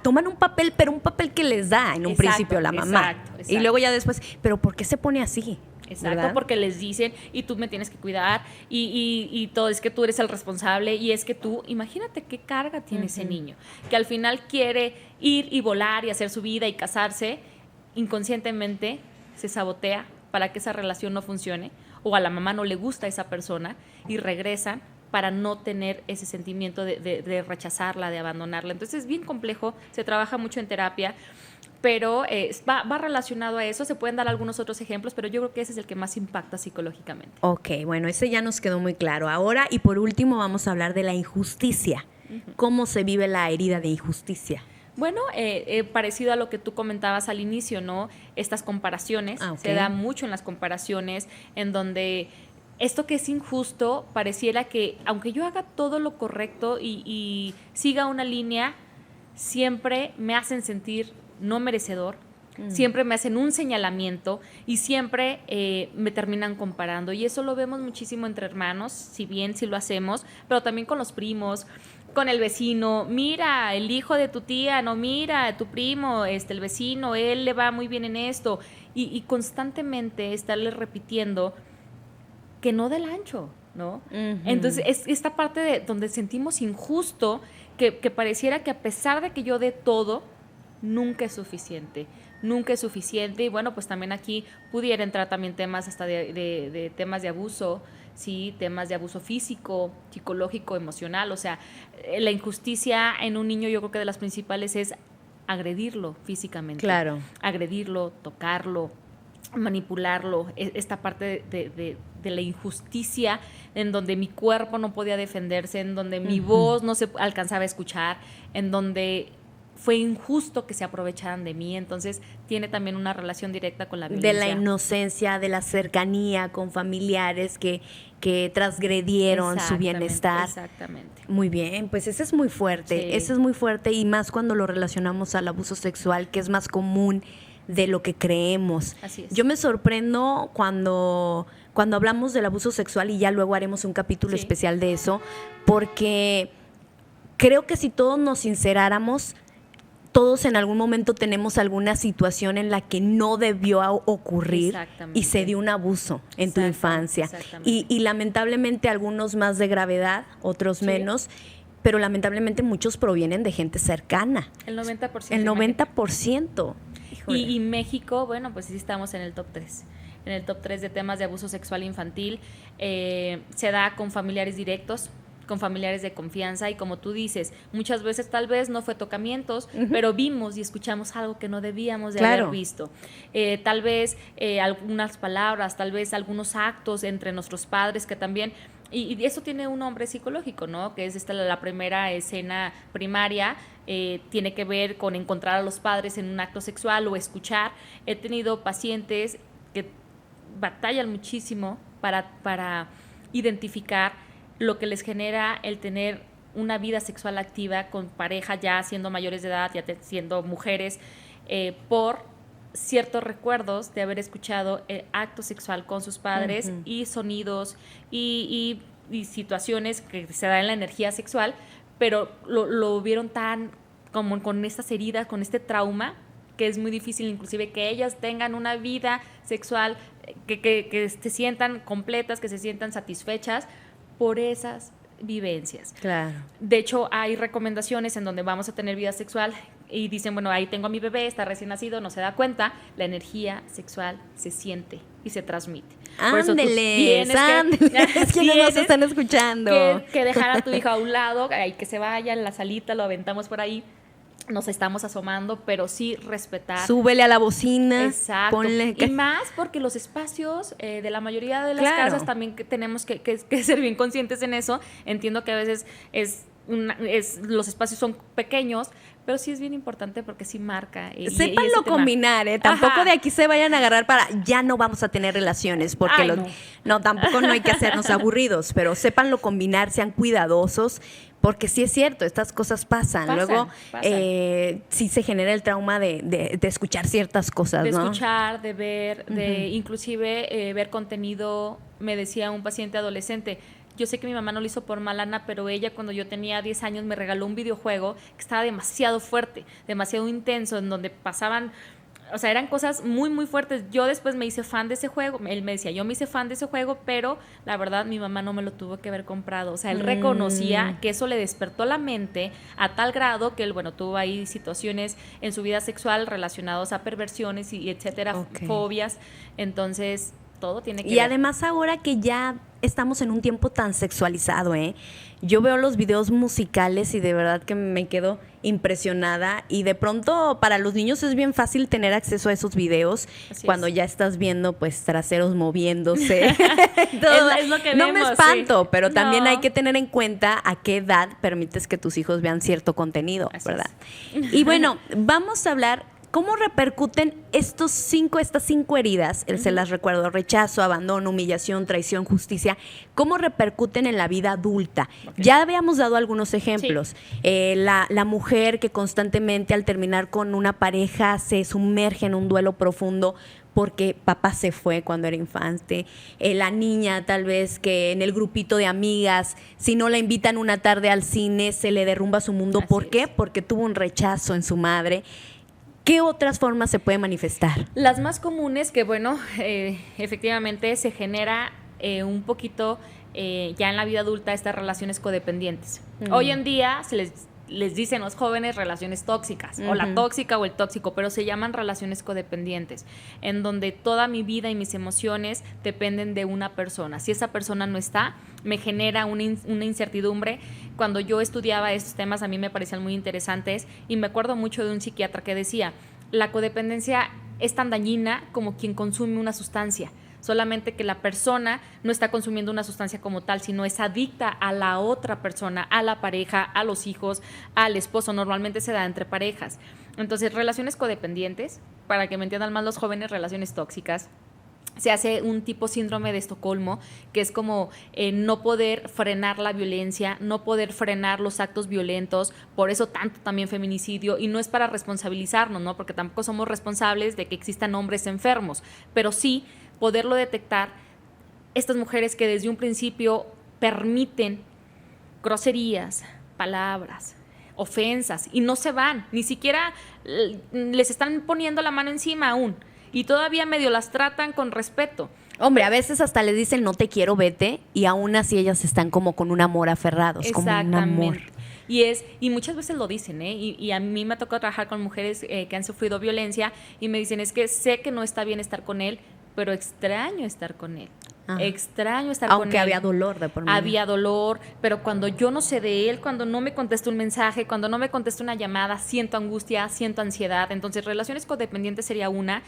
toman un papel, pero un papel que les da en un principio la mamá. Exacto. Y luego ya después, pero ¿por qué se pone así? Exacto, ¿verdad? Porque les dicen, y tú me tienes que cuidar, y todo, es que tú eres el responsable, y es que tú, imagínate qué carga tiene ese niño, que al final quiere ir y volar y hacer su vida y casarse, inconscientemente se sabotea para que esa relación no funcione, o a la mamá no le gusta esa persona, y regresan para no tener ese sentimiento de rechazarla, de abandonarla. Entonces es bien complejo, se trabaja mucho en terapia, pero va relacionado a eso. Se pueden dar algunos otros ejemplos, pero yo creo que ese es el que más impacta psicológicamente. Ok, bueno, ese ya nos quedó muy claro. Ahora, y por último, vamos a hablar de la injusticia. ¿Cómo se vive la herida de injusticia? Bueno, parecido a lo que tú comentabas al inicio, ¿no? Estas comparaciones, se da mucho en las comparaciones, en donde esto que es injusto, pareciera que aunque yo haga todo lo correcto y siga una línea, siempre me hacen sentir no merecedor, siempre me hacen un señalamiento y siempre me terminan comparando. Y eso lo vemos muchísimo entre hermanos, si bien sí lo hacemos, pero también con los primos, con el vecino. Mira, el hijo de tu tía, no, mira, tu primo, el vecino, él le va muy bien en esto. Y constantemente estarle repitiendo que no del ancho, ¿no? Entonces, es esta parte de donde sentimos injusto que pareciera que a pesar de que yo dé todo, nunca es suficiente. Nunca es suficiente. Y bueno, pues también aquí pudiera entrar también temas hasta de temas de abuso, ¿sí? Temas de abuso físico, psicológico, emocional. O sea, la injusticia en un niño, yo creo que de las principales es agredirlo físicamente. Claro. Agredirlo, tocarlo, manipularlo. Esta parte de la injusticia en donde mi cuerpo no podía defenderse, en donde mi voz no se alcanzaba a escuchar, en donde fue injusto que se aprovecharan de mí. Entonces tiene también una relación directa con la violencia. De la inocencia, de la cercanía con familiares que transgredieron su bienestar. Exactamente. Muy bien, pues ese es muy fuerte, Sí. ese es muy fuerte, y más cuando lo relacionamos al abuso sexual, que es más común de lo que creemos. Así es. Yo me sorprendo cuando hablamos del abuso sexual, y ya luego haremos un capítulo especial de eso, porque creo que si todos nos sinceráramos, todos en algún momento tenemos alguna situación en la que no debió ocurrir y se dio un abuso en tu infancia. Y lamentablemente algunos más de gravedad, otros menos, pero lamentablemente muchos provienen de gente cercana. El 90%. El 90%. Y México, bueno, pues sí estamos en el top 3. En el top 3 de temas de abuso sexual infantil. Se da con familiares directos, con familiares de confianza, y como tú dices, muchas veces tal vez no fue tocamientos, pero vimos y escuchamos algo que no debíamos de haber visto. Tal vez algunas palabras, tal vez algunos actos entre nuestros padres que también, y eso tiene un nombre psicológico, ¿no? Que es la primera escena primaria, tiene que ver con encontrar a los padres en un acto sexual o escuchar. He tenido pacientes que batallan muchísimo para identificar lo que les genera el tener una vida sexual activa con pareja ya siendo mayores de edad, ya siendo mujeres, por ciertos recuerdos de haber escuchado el acto sexual con sus padres y sonidos y situaciones que se dan en la energía sexual, pero lo vieron tan como con estas heridas, con este trauma, que es muy difícil inclusive que ellas tengan una vida sexual, que se sientan completas, que se sientan satisfechas por esas vivencias. Claro. De hecho, hay recomendaciones en donde vamos a tener vida sexual y dicen, bueno, ahí tengo a mi bebé, está recién nacido, no se da cuenta, la energía sexual se siente y se transmite. Ándeles, es que no nos están escuchando. Que dejar a tu hija a un lado, que se vaya en la salita, lo aventamos por ahí, nos estamos asomando, pero sí respetar. Súbele a la bocina. Exacto. Ponle y más porque los espacios de la mayoría de las casas también tenemos que ser bien conscientes en eso. Entiendo que a veces los espacios son pequeños, pero sí es bien importante porque sí marca. Sépanlo combinar, tampoco de aquí se vayan a agarrar para ya no vamos a tener relaciones, porque tampoco no hay que hacernos aburridos, pero sépanlo combinar, sean cuidadosos, porque sí es cierto, estas cosas pasan. Luego sí se genera el trauma de escuchar ciertas cosas, de ¿no? escuchar, de ver, de inclusive ver contenido. Me decía un paciente adolescente, yo sé que mi mamá no lo hizo por malana, pero ella cuando yo tenía 10 años me regaló un videojuego que estaba demasiado fuerte, demasiado intenso, en donde pasaban, o sea, eran cosas muy, muy fuertes. Yo después me hice fan de ese juego. Él me decía, yo me hice fan de ese juego, pero la verdad mi mamá no me lo tuvo que haber comprado. O sea, él reconocía que eso le despertó la mente a tal grado que él, bueno, tuvo ahí situaciones en su vida sexual relacionadas a perversiones y etcétera, fobias. Entonces, todo tiene que y ver. además ahora que ya estamos en un tiempo tan sexualizado, yo veo los videos musicales y de verdad que me quedo impresionada, y de pronto para los niños es bien fácil tener acceso a esos videos. Así cuando ya estás viendo pues traseros moviéndose. Todo. Es lo que no vemos, me espanto, sí. pero también hay que tener en cuenta a qué edad permites que tus hijos vean cierto contenido, Así ¿verdad? Y bueno, vamos a hablar cómo repercuten estas 5 heridas, se las recuerdo: rechazo, abandono, humillación, traición, justicia. ¿Cómo repercuten en la vida adulta? Okay. Ya habíamos dado algunos ejemplos. Sí. La mujer que constantemente al terminar con una pareja se sumerge en un duelo profundo porque papá se fue cuando era infante. La niña tal vez que en el grupito de amigas, si no la invitan una tarde al cine, se le derrumba su mundo. Así ¿por qué? Porque tuvo un rechazo en su madre. ¿Qué otras formas se puede manifestar? Las más comunes que, bueno, efectivamente se genera un poquito ya en la vida adulta estas relaciones codependientes. Hoy en día se les dicen los jóvenes relaciones tóxicas, o la tóxica o el tóxico, pero se llaman relaciones codependientes, en donde toda mi vida y mis emociones dependen de una persona. Si esa persona no está, me genera una incertidumbre. Cuando yo estudiaba estos temas a mí me parecían muy interesantes, y me acuerdo mucho de un psiquiatra que decía: la codependencia es tan dañina como quien consume una sustancia, solamente que la persona no está consumiendo una sustancia como tal, sino es adicta a la otra persona, a la pareja, a los hijos, al esposo. Normalmente se da entre parejas. Entonces, relaciones codependientes, para que me entiendan más los jóvenes, relaciones tóxicas. Se hace un tipo síndrome de Estocolmo, que es como no poder frenar la violencia, no poder frenar los actos violentos, por eso tanto también feminicidio, y no es para responsabilizarnos, ¿no? Porque tampoco somos responsables de que existan hombres enfermos, pero sí poderlo detectar. Estas mujeres que desde un principio permiten groserías, palabras, ofensas, y no se van, ni siquiera les están poniendo la mano encima aún, y todavía medio las tratan con respeto. Hombre, a veces hasta les dicen no te quiero, vete, y aún así ellas están como con un amor aferrados, como un amor. Y muchas veces lo dicen, y a mí me ha tocado trabajar con mujeres que han sufrido violencia, y me dicen: es que sé que no está bien estar con él, pero extraño estar con él. Extraño estar con él. Aunque había dolor de por medio. Había dolor, pero cuando yo no sé de él, cuando no me contesta un mensaje, cuando no me contesta una llamada, siento angustia, siento ansiedad. Entonces, relaciones codependientes sería una.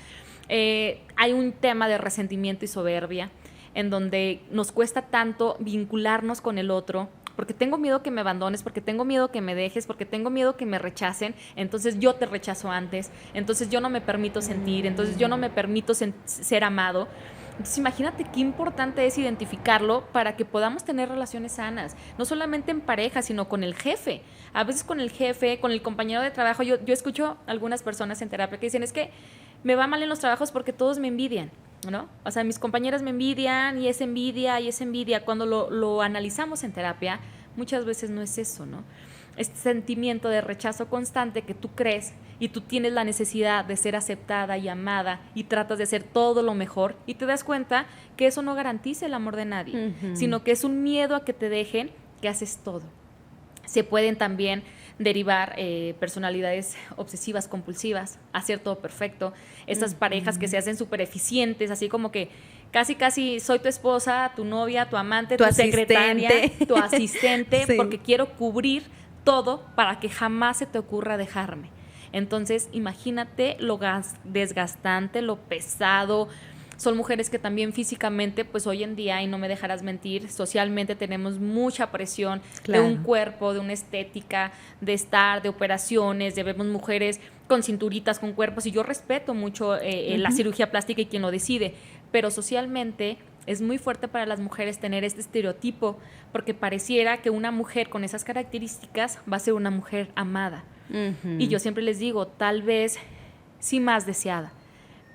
Hay un tema de resentimiento y soberbia, en donde nos cuesta tanto vincularnos con el otro, porque tengo miedo que me abandones, porque tengo miedo que me dejes, porque tengo miedo que me rechacen, entonces yo te rechazo antes, entonces yo no me permito sentir, entonces yo no me permito ser amado. Entonces imagínate qué importante es identificarlo para que podamos tener relaciones sanas, no solamente en pareja, sino con el jefe. A veces con el jefe, con el compañero de trabajo. Yo escucho algunas personas en terapia que dicen: es que me va mal en los trabajos porque todos me envidian, ¿no? O sea, mis compañeras me envidian, y es envidia, y es envidia. Cuando lo analizamos en terapia, muchas veces no es eso, ¿no? Este sentimiento de rechazo constante que tú crees, y tú tienes la necesidad de ser aceptada y amada, y tratas de hacer todo lo mejor, y te das cuenta que eso no garantiza el amor de nadie, sino que es un miedo a que te dejen, que haces todo. Se pueden también derivar personalidades obsesivas compulsivas, hacer todo perfecto. Estas parejas que se hacen súper eficientes, así como que casi soy tu esposa, tu novia, tu amante, tu secretaria, tu asistente, sí, porque quiero cubrir todo para que jamás se te ocurra dejarme. Entonces, imagínate lo desgastante, lo pesado. Son mujeres que también físicamente, pues hoy en día, y no me dejarás mentir, socialmente tenemos mucha presión, claro, de un cuerpo, de una estética, de estar, de operaciones, de vemos mujeres con cinturitas, con cuerpos, y yo respeto mucho la cirugía plástica y quien lo decide, pero socialmente es muy fuerte para las mujeres tener este estereotipo, porque pareciera que una mujer con esas características va a ser una mujer amada. Y yo siempre les digo, tal vez sí más deseada,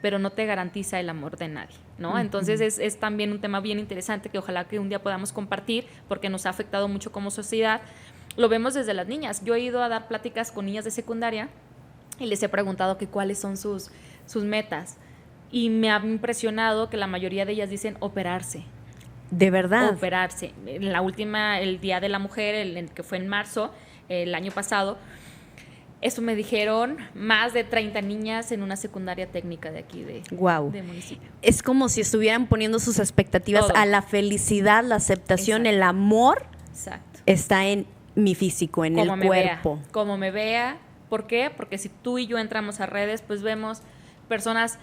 pero no te garantiza el amor de nadie, ¿no? Entonces es también un tema bien interesante que ojalá que un día podamos compartir, porque nos ha afectado mucho como sociedad. Lo vemos desde las niñas. Yo he ido a dar pláticas con niñas de secundaria y les he preguntado que cuáles son sus metas, y me ha impresionado que la mayoría de ellas dicen operarse. ¿De verdad? Operarse. En la última, el Día de la Mujer, que fue en marzo, el año pasado, Eso me dijeron más de 30 niñas en una secundaria técnica de aquí de municipio. Es como si estuvieran poniendo sus expectativas a la felicidad, la aceptación, el amor. Exacto. Está en mi físico, en el cuerpo. Como me vea. ¿Por qué? Porque si tú y yo entramos a redes, pues vemos personas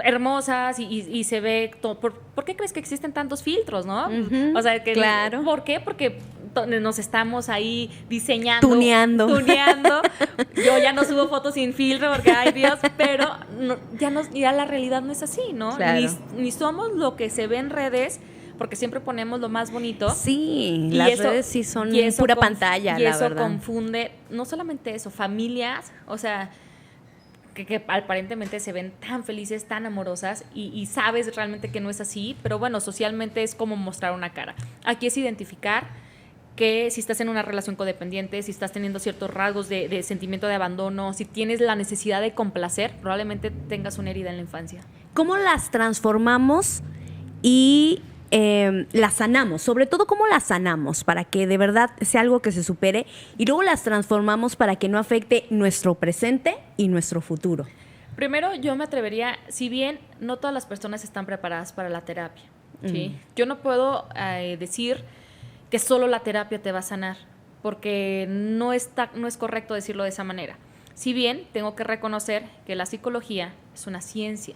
hermosas y se ve todo. ¿Por qué crees que existen tantos filtros, no? Uh-huh, o sea, que claro. ¿Por qué? Porque nos estamos ahí diseñando. Tuneando. Yo ya no subo fotos sin filtro porque, ay Dios, pero ya la realidad no es así, ¿no? Claro. Ni somos lo que se ve en redes, porque siempre ponemos lo más bonito. Sí, las redes sí son pura pantalla, la verdad. Y eso confunde, no solamente eso, familias, o sea, que aparentemente se ven tan felices, tan amorosas, y sabes realmente que no es así, pero bueno, socialmente es como mostrar una cara. Aquí es identificar que si estás en una relación codependiente, si estás teniendo ciertos rasgos de sentimiento de abandono, si tienes la necesidad de complacer, probablemente tengas una herida en la infancia. ¿Cómo las transformamos y las sanamos? Sobre todo, ¿cómo las sanamos para que de verdad sea algo que se supere? Y luego las transformamos para que no afecte nuestro presente y nuestro futuro. Primero, yo me atrevería, si bien no todas las personas están preparadas para la terapia, ¿sí? Yo no puedo decir que solo la terapia te va a sanar, porque no es correcto decirlo de esa manera. Si bien tengo que reconocer que la psicología es una ciencia,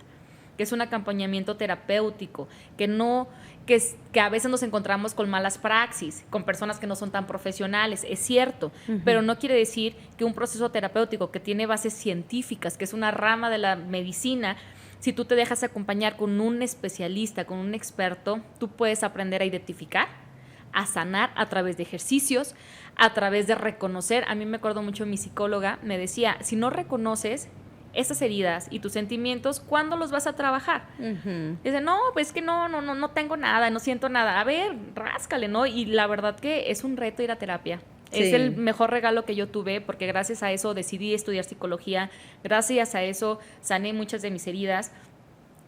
que es un acompañamiento terapéutico, que a veces nos encontramos con malas praxis, con personas que no son tan profesionales, es cierto, pero no quiere decir que un proceso terapéutico que tiene bases científicas, que es una rama de la medicina, si tú te dejas acompañar con un especialista, con un experto, tú puedes aprender a identificar, a sanar a través de ejercicios, a través de reconocer. A mí me acuerdo mucho mi psicóloga, me decía, si no reconoces esas heridas y tus sentimientos, ¿cuándo los vas a trabajar? Dice, no, pues es que no tengo nada, no siento nada. A ver, ráscale, ¿no? Y la verdad que es un reto ir a terapia. Sí. Es el mejor regalo que yo tuve, porque gracias a eso decidí estudiar psicología, gracias a eso sané muchas de mis heridas,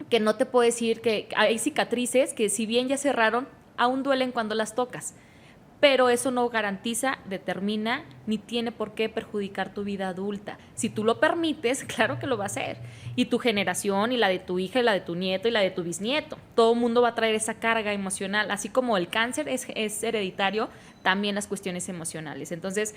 que no te puedo decir que hay cicatrices que si bien ya cerraron, aún duelen cuando las tocas, pero eso no garantiza, determina, ni tiene por qué perjudicar tu vida adulta. Si tú lo permites, claro que lo va a hacer. Y tu generación, y la de tu hija, y la de tu nieto, y la de tu bisnieto. Todo el mundo va a traer esa carga emocional. Así como el cáncer es hereditario, también las cuestiones emocionales. Entonces,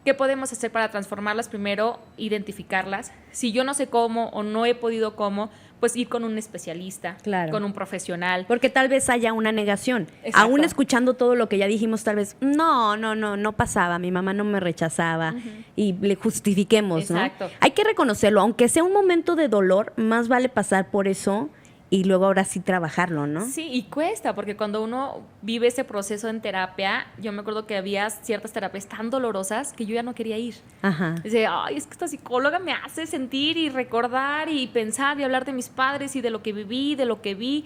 ¿qué podemos hacer para transformarlas? Primero, identificarlas. Si yo no sé cómo o no he podido cómo, pues ir con un especialista, claro, con un profesional. Porque tal vez haya una negación. Exacto. Aún escuchando todo lo que ya dijimos, tal vez, no pasaba, mi mamá no me rechazaba, y le justifiquemos, exacto, ¿no? Hay que reconocerlo, aunque sea un momento de dolor, más vale pasar por eso y luego ahora sí trabajarlo, ¿no? Sí, y cuesta, porque cuando uno vive ese proceso en terapia, yo me acuerdo que había ciertas terapias tan dolorosas que yo ya no quería ir. Ajá. Dice, ay, es que esta psicóloga me hace sentir y recordar y pensar y hablar de mis padres y de lo que viví, de lo que vi,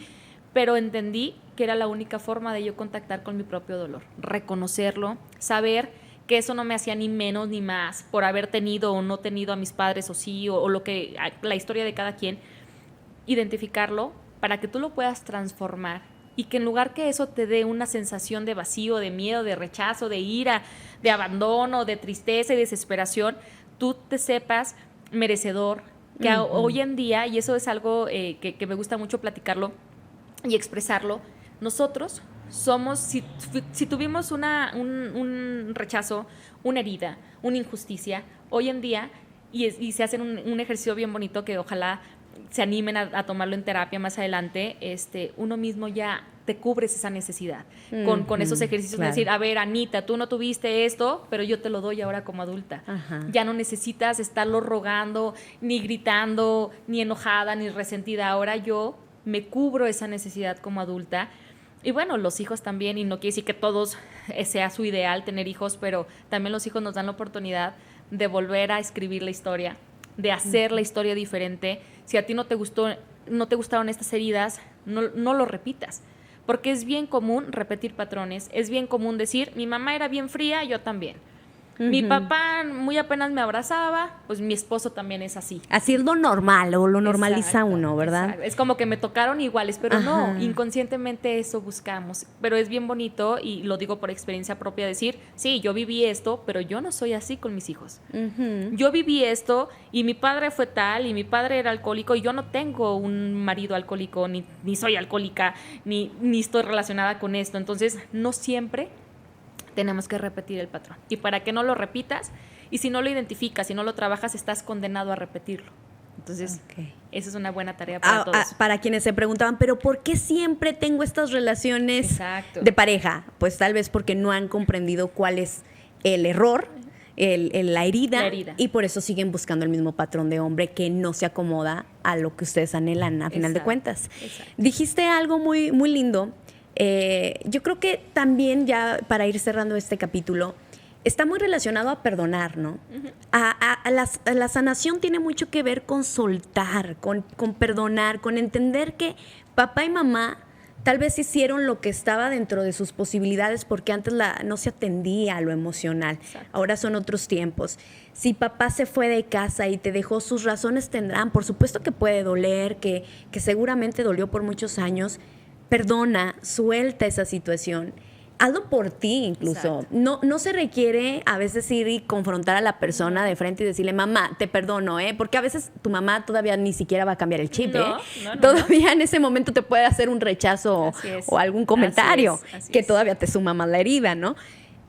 pero entendí que era la única forma de yo contactar con mi propio dolor, reconocerlo, saber que eso no me hacía ni menos ni más por haber tenido o no tenido a mis padres o sí, o lo que, la historia de cada quien, identificarlo para que tú lo puedas transformar y que en lugar que eso te dé una sensación de vacío, de miedo, de rechazo, de ira, de abandono, de tristeza y desesperación, tú te sepas merecedor, que hoy en día, y eso es algo que me gusta mucho platicarlo y expresarlo, nosotros somos, si tuvimos un rechazo, una herida, una injusticia, hoy en día, y se hacen un ejercicio bien bonito que ojalá se animen a tomarlo en terapia más adelante, uno mismo ya te cubres esa necesidad con esos ejercicios, claro, de decir, a ver, Anita, tú no tuviste esto, pero yo te lo doy ahora como adulta. Ajá. Ya no necesitas estarlo rogando, ni gritando, ni enojada, ni resentida. Ahora yo me cubro esa necesidad como adulta. Y bueno, los hijos también, y no quiere decir que todos sea su ideal tener hijos, pero también los hijos nos dan la oportunidad de volver a escribir la historia, de hacer la historia diferente. Si a ti no te gustaron estas heridas, no lo repitas, porque es bien común repetir patrones, es bien común decir, mi mamá era bien fría, yo también. Mi papá muy apenas me abrazaba, pues mi esposo también es así. Así es lo normal, o lo normaliza Exacto, uno, ¿verdad? Exacto. Es como que me tocaron iguales, pero Ajá. no, inconscientemente eso buscamos. Pero es bien bonito, y lo digo por experiencia propia, decir, sí, yo viví esto, pero yo no soy así con mis hijos. Yo viví esto, y mi padre fue tal, y mi padre era alcohólico, y yo no tengo un marido alcohólico, ni soy alcohólica, ni estoy relacionada con esto. Entonces, no siempre tenemos que repetir el patrón. Y para que no lo repitas, y si no lo identificas, si no lo trabajas, estás condenado a repetirlo. Entonces, esa es una buena tarea para todos. Para quienes se preguntaban, ¿pero por qué siempre tengo estas relaciones Exacto. de pareja? Pues tal vez porque no han comprendido cuál es el error, la herida, y por eso siguen buscando el mismo patrón de hombre que no se acomoda a lo que ustedes anhelan, a final de cuentas. Exacto. Dijiste algo muy, muy lindo. Yo creo que también, ya para ir cerrando este capítulo, está muy relacionado a perdonar, ¿no? La sanación tiene mucho que ver con soltar, con perdonar, con entender que papá y mamá tal vez hicieron lo que estaba dentro de sus posibilidades porque antes no se atendía a lo emocional. Exacto. Ahora son otros tiempos. Si papá se fue de casa y te dejó, sus razones tendrán. Por supuesto que puede doler, que seguramente dolió por muchos años. Perdona, suelta esa situación. Hazlo por ti incluso. No se requiere a veces ir y confrontar a la persona de frente y decirle, mamá, te perdono, porque a veces tu mamá todavía ni siquiera va a cambiar el chip. No. Todavía en ese momento te puede hacer un rechazo o algún comentario que todavía te suma más la herida, ¿no?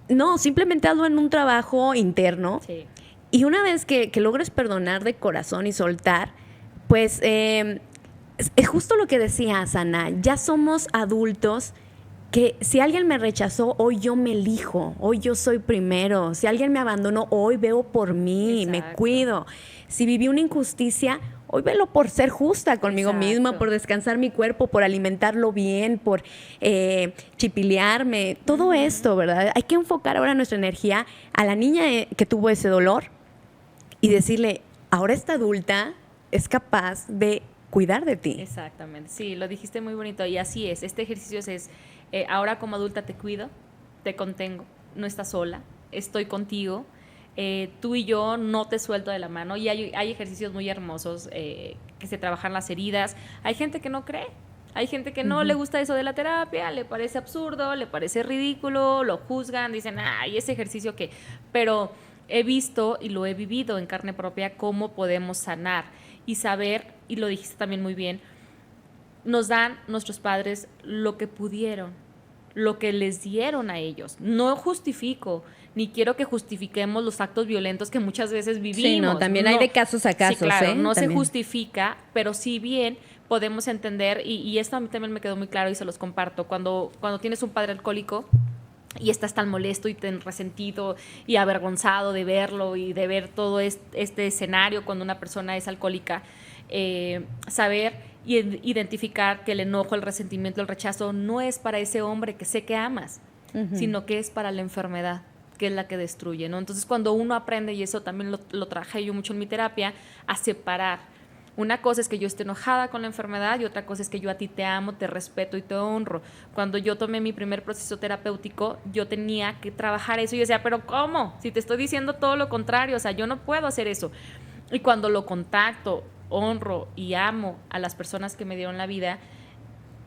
No, simplemente hazlo en un trabajo interno. Sí. Y una vez que logres perdonar de corazón y soltar, pues es justo lo que decía Sana, ya somos adultos que si alguien me rechazó, hoy yo me elijo, hoy yo soy primero. Si alguien me abandonó, hoy veo por mí, me cuido. Si viví una injusticia, hoy velo por ser justa conmigo misma, por descansar mi cuerpo, por alimentarlo bien, por chipilearme, todo esto, ¿verdad? Hay que enfocar ahora nuestra energía a la niña que tuvo ese dolor y decirle, ahora esta adulta es capaz de cuidar de ti. Exactamente, sí, lo dijiste muy bonito y así es. Este ejercicio es ahora como adulta te cuido, te contengo, no estás sola, estoy contigo, tú y yo no te suelto de la mano. Y hay ejercicios muy hermosos que se trabajan las heridas. Hay gente que no cree, hay gente que no le gusta eso de la terapia, le parece absurdo, le parece ridículo, lo juzgan, dicen, ay, ese ejercicio que... Pero he visto y lo he vivido en carne propia cómo podemos sanar y saber, y lo dijiste también muy bien, nos dan nuestros padres lo que pudieron, lo que les dieron a ellos. No justifico, ni quiero que justifiquemos los actos violentos que muchas veces vivimos. Sí, no, también hay de casos a casos. Sí, claro, no también se justifica, pero sí bien podemos entender, y esto a mí también me quedó muy claro y se los comparto, cuando tienes un padre alcohólico y estás tan molesto y tan resentido y avergonzado de verlo y de ver todo este escenario cuando una persona es alcohólica, saber y identificar que el enojo, el resentimiento, el rechazo no es para ese hombre que sé que amas, sino que es para la enfermedad, que es la que destruye, ¿no? Entonces, cuando uno aprende, y eso también lo traje yo mucho en mi terapia, a separar. Una cosa es que yo esté enojada con la enfermedad y otra cosa es que yo a ti te amo, te respeto y te honro. Cuando yo tomé mi primer proceso terapéutico, yo tenía que trabajar eso y yo decía, ¿pero cómo? Si te estoy diciendo todo lo contrario, o sea, yo no puedo hacer eso. Y cuando lo contacto, honro y amo a las personas que me dieron la vida,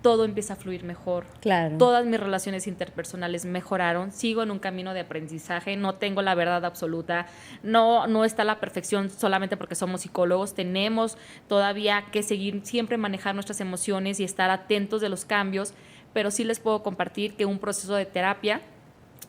todo empieza a fluir mejor. Claro. Todas mis relaciones interpersonales mejoraron. Sigo en un camino de aprendizaje. No tengo la verdad absoluta. No está la perfección solamente porque somos psicólogos. Tenemos todavía que seguir siempre manejar nuestras emociones y estar atentos de los cambios. Pero sí les puedo compartir que un proceso de terapia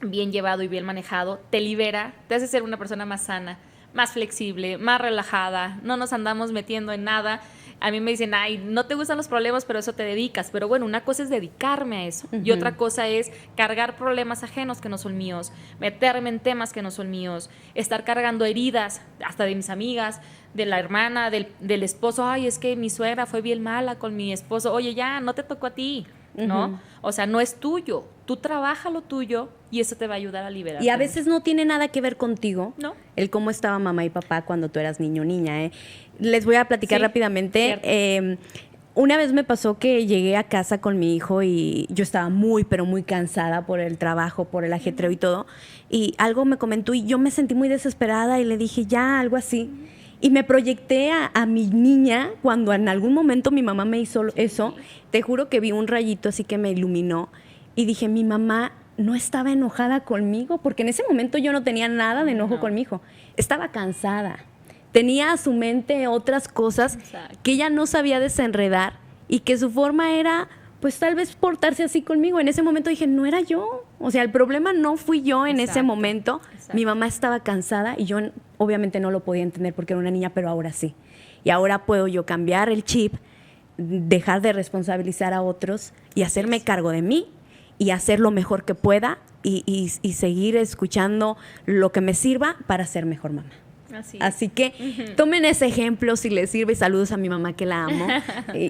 bien llevado y bien manejado te libera, te hace ser una persona más sana, más flexible, más relajada. No nos andamos metiendo en nada. A mí me dicen, ay, no te gustan los problemas, pero eso te dedicas. Pero bueno, una cosa es dedicarme a eso y otra cosa es cargar problemas ajenos que no son míos, meterme en temas que no son míos, estar cargando heridas, hasta de mis amigas, de la hermana, del esposo. Ay, es que mi suegra fue bien mala con mi esposo. Oye, ya, no te tocó a ti, ¿no? O sea, no es tuyo. Tú trabaja lo tuyo y eso te va a ayudar a liberarte. Y a veces no tiene nada que ver contigo, ¿no? El cómo estaba mamá y papá cuando tú eras niño o niña. Les voy a platicar rápidamente. Una vez me pasó que llegué a casa con mi hijo y yo estaba muy, pero muy cansada por el trabajo, por el ajetreo y todo. Y algo me comentó y yo me sentí muy desesperada y le dije, ya, algo así. Y me proyecté a mi niña cuando en algún momento mi mamá me hizo eso. Te juro que vi un rayito así que me iluminó y dije, mi mamá no estaba enojada conmigo, porque en ese momento yo no tenía nada de enojo con mi hijo. Estaba cansada. Tenía a su mente otras cosas que ella no sabía desenredar y que su forma era, pues tal vez portarse así conmigo. En ese momento dije, no era yo. O sea, el problema no fui yo en ese momento. Mi mamá estaba cansada y yo obviamente no lo podía entender porque era una niña, pero ahora sí. Y ahora puedo yo cambiar el chip, dejar de responsabilizar a otros y hacerme cargo de mí y hacer lo mejor que pueda y seguir escuchando lo que me sirva para ser mejor mamá. Así que tomen ese ejemplo si les sirve. Saludos a mi mamá que la amo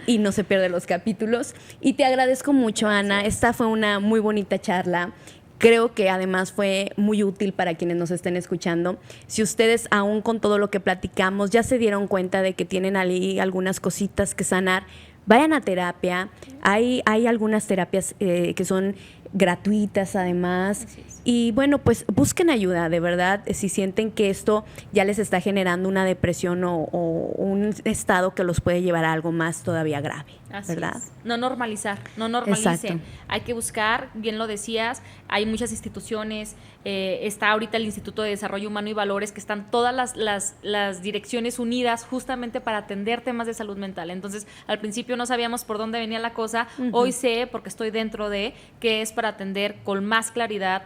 y no se pierde los capítulos. Y te agradezco mucho, Ana. Esta fue una muy bonita charla. Creo que además fue muy útil para quienes nos estén escuchando. Si ustedes, aún con todo lo que platicamos, ya se dieron cuenta de que tienen ahí algunas cositas que sanar, vayan a terapia. Hay algunas terapias que son gratuitas además. Y bueno, pues busquen ayuda, de verdad, si sienten que esto ya les está generando una depresión o un estado que los puede llevar a algo más todavía grave, ¿verdad? No normalizar, no normalicen. Exacto. Hay que buscar, bien lo decías, hay muchas instituciones, está ahorita el Instituto de Desarrollo Humano y Valores, que están todas las direcciones unidas justamente para atender temas de salud mental. Entonces, al principio no sabíamos por dónde venía la cosa, hoy sé, porque estoy dentro de, que es para atender con más claridad,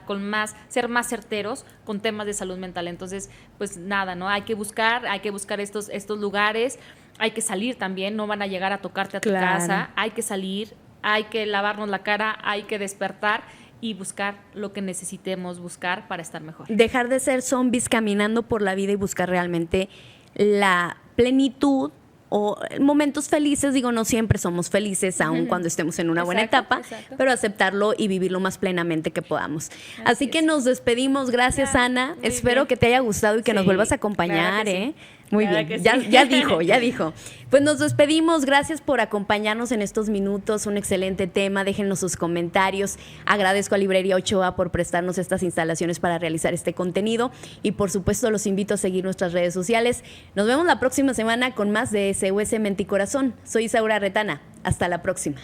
ser más certeros con temas de salud mental. Entonces, pues nada, ¿no? Hay que buscar estos lugares, hay que salir también, no van a llegar a tocarte a tu casa, hay que salir, hay que lavarnos la cara, hay que despertar y buscar lo que necesitemos buscar para estar mejor. Dejar de ser zombies caminando por la vida y buscar realmente la plenitud o momentos felices. Digo, no siempre somos felices, aun cuando estemos en una buena etapa, pero aceptarlo y vivirlo más plenamente que podamos. Así que nos despedimos. Gracias, Ana. Espero que te haya gustado y que nos vuelvas a acompañar, ¿eh? Muy bien, ya dijo. Pues nos despedimos, gracias por acompañarnos en estos minutos, un excelente tema, déjenos sus comentarios. Agradezco a Librería Ochoa por prestarnos estas instalaciones para realizar este contenido y por supuesto los invito a seguir nuestras redes sociales. Nos vemos la próxima semana con más de SOS Mente y Corazón. Soy Isaura Retana, hasta la próxima.